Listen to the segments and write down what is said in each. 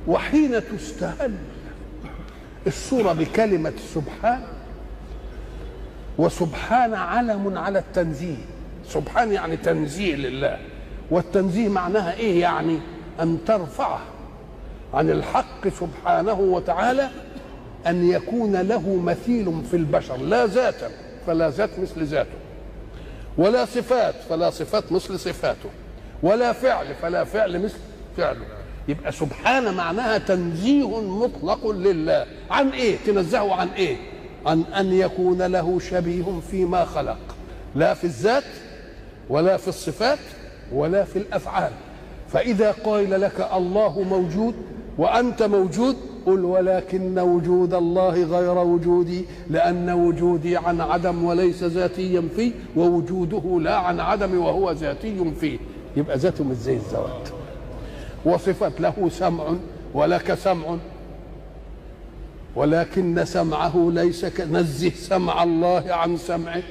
وحين تستهل الصورة بكلمة سبحان، وسبحان علم على التنزيه. سبحان يعني تنزيه لله، والتنزيه معناها ايه؟ يعني ان ترفعه عن الحق سبحانه وتعالى ان يكون له مثيل في البشر، لا ذاتا فلا ذات مثل ذاته، ولا صفات فلا صفات مثل صفاته، ولا فعل فلا فعل مثل فعله. يبقى سبحان معناها تنزيه مطلق لله. عن ايه؟ تنزهه عن ايه؟ عن ان يكون له شبيه فيما خلق، لا في الذات ولا في الصفات ولا في الافعال. فاذا قال لك الله موجود وانت موجود، قل ولكن وجود الله غير وجودي، لان وجودي عن عدم وليس ذاتيا فيه، ووجوده لا عن عدم وهو ذاتي فيه. يبقى ذاته مش زي الذوات. وصفت له سمع ولك سمع، ولكن سمعه ليس نزه سمع الله عن سمعك،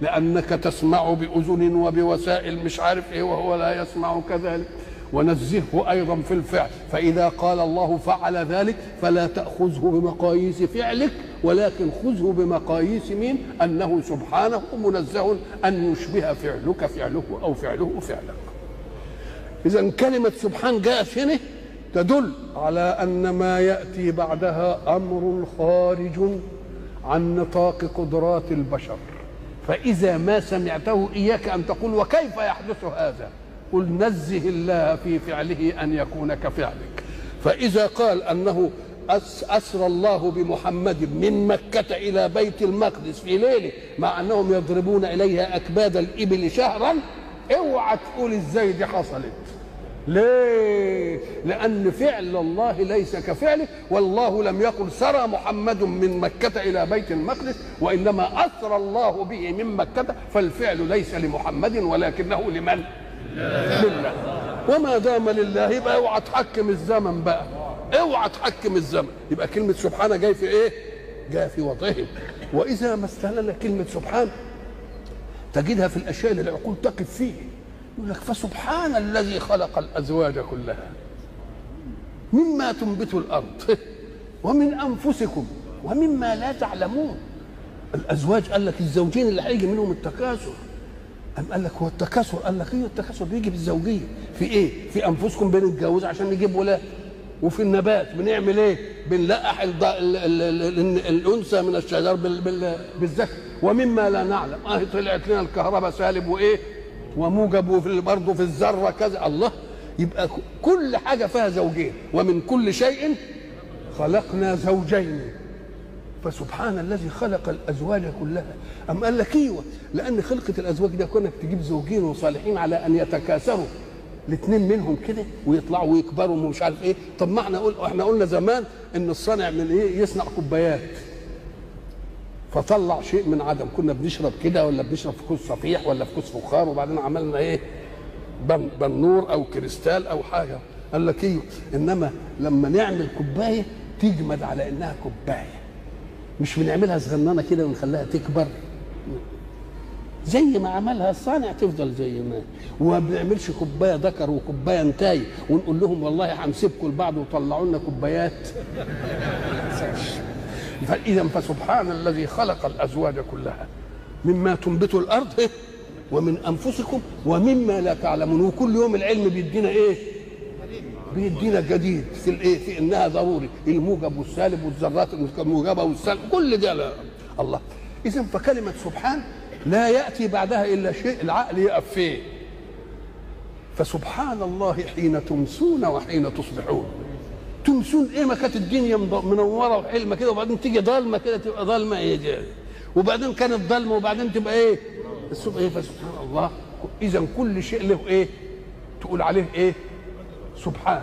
لأنك تسمع بأذن وبوسائل مش عارف ايه وهو لا يسمع كذلك. ونزهه أيضا في الفعل، فإذا قال الله فعل ذلك فلا تأخذه بمقاييس فعلك، ولكن خذه بمقاييس مين؟ أنه سبحانه منزه أن يشبه فعلك فعله أو فعله فعلك. إذن كلمة سبحان جاءت هنا تدل على أن ما يأتي بعدها أمر خارج عن نطاق قدرات البشر. فإذا ما سمعته إياك أن تقول وكيف يحدث هذا؟ قل نزه الله في فعله أن يكون كفعلك. فإذا قال أنه أسرى الله بمحمد من مكة إلى بيت المقدس في ليلة مع أنهم يضربون إليها أكباد الإبل شهرا، اوعى تقول ازاي دي حصلت. ليه؟ لأن فعل الله ليس كفعله، والله لم يقل سرى محمد من مكة إلى بيت المقدس، وإنما أسرى الله به من مكة، فالفعل ليس لمحمد ولكنه لمن؟ لله. وما دام لله يبقى اوعى تحكم الزمن بقى، اوعى تحكم الزمن. يبقى كلمة سبحانه جاي في ايه؟ جاي في وضعه. وإذا ما استهلل كلمة سبحان تجدها في الأشياء اللي العقول تقف فيه. يقول لك فسبحان الذي خلق الأزواج كلها مما تنبت الأرض ومن أنفسكم ومما لا تعلمون. الأزواج قال لك الزوجين اللي هيجي منهم التكاثر. أم قال لك هو التكاثر؟ قال لك ايه التكاثر بيجي بالزوجية. في ايه؟ في أنفسكم بنتجوز عشان نجيب ولاد، وفي النبات بنعمل ايه؟ بنلقح الأنثى من الشجر بالذكر. ومما لا نعلم طلعت لنا الكهرباء سالب وايه وموجب، وفي برضه في الذره كذا. الله، يبقى كل حاجه فيها زوجين، ومن كل شيء خلقنا زوجين. فسبحان الذي خلق الازواج كلها. ام قال لك ايوه، لان خلقه الازواج ده كونك تجيب زوجين وصالحين على ان يتكاثروا الاثنين منهم كده ويطلعوا ويكبروا ومش عارف ايه. طب ما احنا قلنا زمان ان الصانع من ايه؟ يصنع كوبايات، فطلع شيء من عدم. كنا بنشرب كده ولا بنشرب في كوس صفيح ولا في كوس فخار، وبعدين عملنا ايه؟ بنور او كريستال او حاجه. قال لك ايه؟ انما لما نعمل كوبايه تجمد على انها كوبايه، مش بنعملها صغننه كده ونخليها تكبر زي ما عملها الصانع تفضل زي ما. وما بنعملش كوبايه ذكر وكوبايه انتاي ونقول لهم والله هنسيبكم لبعض وطلعوا لنا كوبايات. فإذا فسبحان الذي خلق الأزواج كلها مما تنبت الأرض ومن أنفسكم ومما لا تعلمون. وكل يوم العلم بيدينا إيه؟ بيدينا جديد في الإيه؟ في إنها ضروري، الموجب والسالب والذرات الموجبة والسالب، كل ده لا. الله. إذا فكلمة سبحان لا يأتي بعدها إلا شيء العقل يقف فيه. فسبحان الله حين تمسون وحين تصبحون. تمسون ايه؟ ما كانت الدنيا منوره وحلمه كده، وبعدين تيجي ضلمه كده تبقى ضلمه ايه، وبعدين كانت ضلمه وبعدين تبقى ايه؟ الصبح ايه؟ فسبحان الله. اذا كل شيء له ايه؟ تقول عليه ايه؟ سبحان.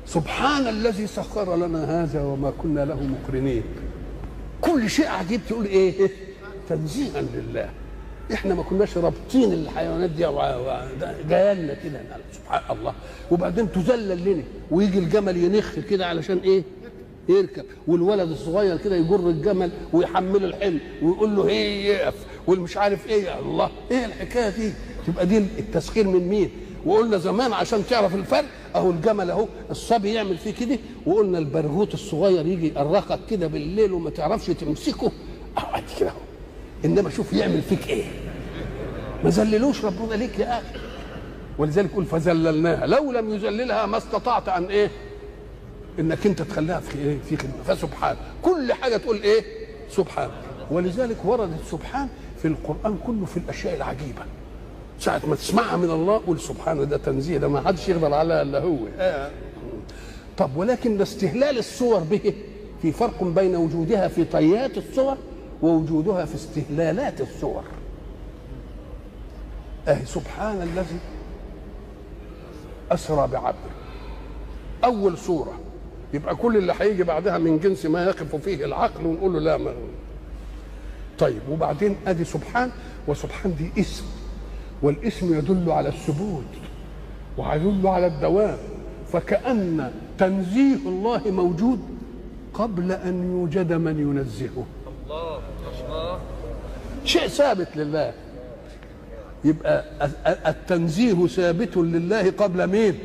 سبحان الذي سخر لنا هذا وما كنا له مقرنين. كل شيء عجيب تقول ايه؟ تنزيها لله. احنا ما كناش رابطين الحيوانات دي جايه لنا كده. سبحان الله. وبعدين تذلل لنا، ويجي الجمل ينخ كده علشان ايه؟ يركب، والولد الصغير كده يجر الجمل ويحمله الحمل ويقول له ايه يقف، والمش عارف ايه. الله، ايه الحكايه دي؟ تبقى دي التسخير من مين؟ وقلنا زمان عشان تعرف الفرق اهو الجمل اهو الصبي يعمل فيه كده، وقلنا البرغوث الصغير يجي يقرقك كده بالليل وما تعرفش تمسكه اقعد كده اهو. انما شوف يعمل فيك ايه، ما ذللوش ربنا ليك يا اخي. ولذلك يقول فذللناها، لو لم يذللها ما استطعت ان ايه انك انت تخليها في ايه في خدمه. فسبحان كل حاجه تقول ايه سبحان. ولذلك وردت سبحان في القران كله في الاشياء العجيبه. ساعه ما تسمعها من الله قول سبحان، ده تنزيه، ده ما حدش يقدر عليها الا هو. طب ولكن استهلال الصور به في فرق بين وجودها في طيات الصور ووجودها في استهلالات الصور. سبحان الذي أسرى بعبده أول صورة، يبقى كل اللي هيجي بعدها من جنس ما يقف فيه العقل ونقول له لا ما. طيب وبعدين أدي سبحان، وسبحان دي اسم، والاسم يدل على الثبوت ويدل على الدوام، فكأن تنزيه الله موجود قبل أن يوجد من ينزهه. الله شيء ثابت لله، يبقى التنزيه ثابت لله قبل مين؟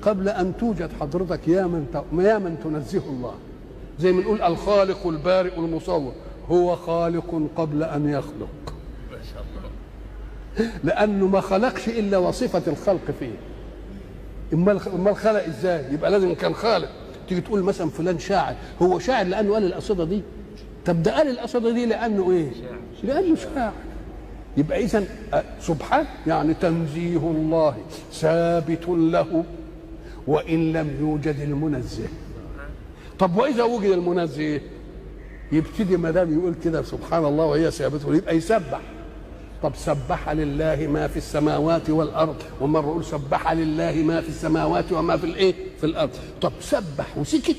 قبل ان توجد حضرتك يا من تنزه الله. زي ما نقول الخالق البارئ المصور، هو خالق قبل ان يخلق، لانه ما خلقش الا وصفه الخلق فيه. امال خلق ازاي؟ يبقى لازم كان خالق. تيجي تقول مثلا فلان شاعر، هو شاعر لانه قال القصيده دي؟ طب ده قال القصيده دي لانه ايه؟ لانه شاعر. يبقى إذن سبحان يعني تنزيه الله ثابت له وإن لم يوجد المنزه. طب وإذا وجد المنزه يبتدي ما دام يقول كده سبحان الله وهي ثابته يبقى يسبح. طب سبح لله ما في السماوات والأرض، ومرة يقول سبح لله ما في السماوات وما في الإيه؟ في الأرض. طب سبح وسكت،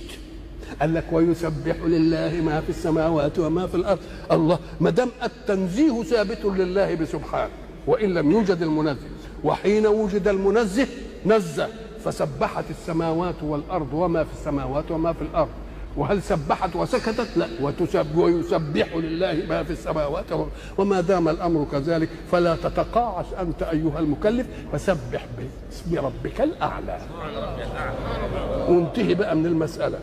قال لك ويسبح لله ما في السماوات وما في الارض. الله ما دام التنزيه ثابت لله بسبحان وان لم يوجد المنزه، وحين وجد المنزه نزه، فسبحت السماوات والارض وما في السماوات وما في الارض. وهل سبحت وسكتت؟ لا، ويسبح لله ما في السماوات وما دام الامر كذلك فلا تتقاعس انت ايها المكلف، فسبح باسم ربك الاعلى. وانتهي بقى من المساله.